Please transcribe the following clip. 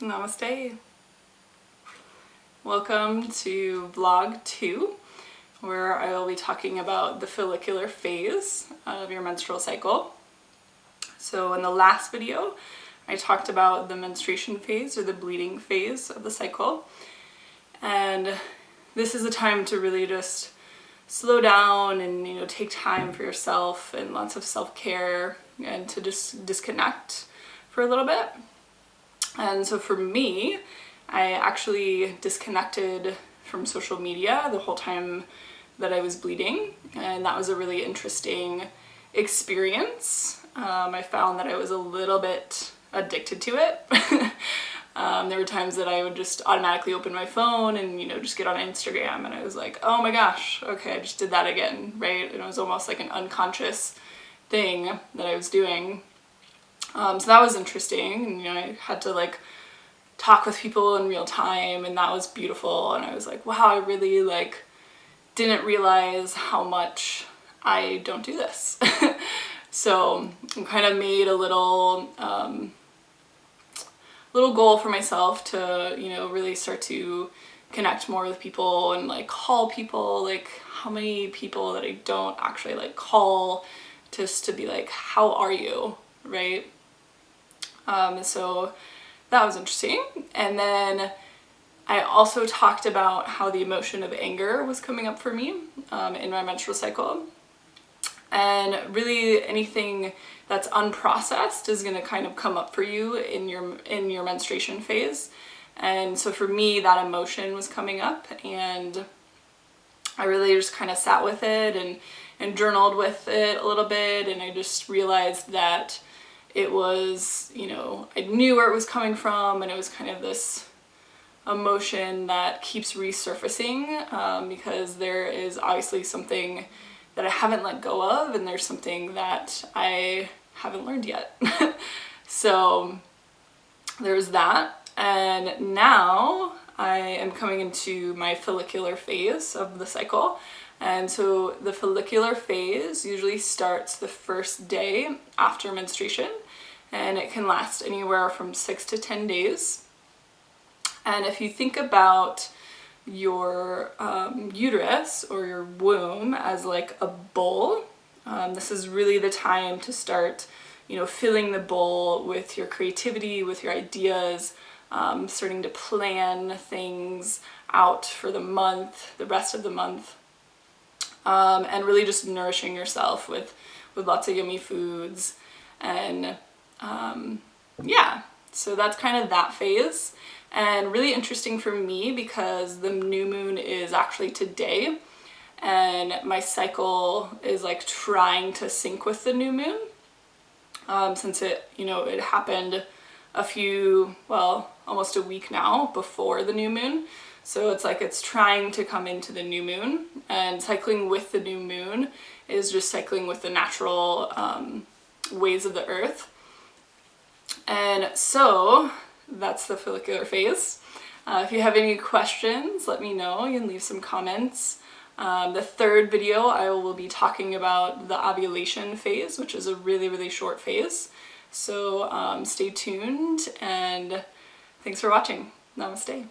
Namaste. Welcome to vlog 2, where I will be talking about the follicular phase of your menstrual cycle. So in the last video, I talked about the menstruation phase or the bleeding phase of the cycle. And this is a time to really just slow down and, take time for yourself and lots of self-care and to just disconnect for a little bit. And so for me, I actually disconnected from social media the whole time that I was bleeding, and that was a really interesting experience. I found that I was a little bit addicted to it. There were times that I would just automatically open my phone and, just get on Instagram, and I was like, oh my gosh, okay, I just did that again, right? And it was almost like an unconscious thing that I was doing. So that was interesting, and I had to talk with people in real time, and that was beautiful. And I was like, wow, I really didn't realize how much I don't do this. So I kind of made a little goal for myself to really start to connect more with people and call people, how many people that I don't actually call, just to be like, how are you, right? So that was interesting. And then I also talked about how the emotion of anger was coming up for me in my menstrual cycle. And really anything that's unprocessed is going to kind of come up for you in your menstruation phase. And so for me, that emotion was coming up, and I really just kind of sat with it and journaled with it a little bit, and I just realized that it was, I knew where it was coming from, and it was kind of this emotion that keeps resurfacing because there is obviously something that I haven't let go of, and there's something that I haven't learned yet. So there's that. And now I am coming into my follicular phase of the cycle. And so the follicular phase usually starts the first day after menstruation, and it can last anywhere from 6 to 10 days. And if you think about your uterus or your womb as like a bowl, this is really the time to start, filling the bowl with your creativity, with your ideas, starting to plan things out for the month, the rest of the month, and really just nourishing yourself with lots of yummy foods. And yeah, so that's kind of that phase. And really interesting for me because the new moon is actually today, and my cycle is trying to sync with the new moon, since it happened almost a week now before the new moon. So it's trying to come into the new moon, and cycling with the new moon is just cycling with the natural ways of the earth. And so that's the follicular phase. If you have any questions, let me know. You can leave some comments. The third video, I will be talking about the ovulation phase, which is a really, really short phase. So stay tuned, and thanks for watching. Namaste.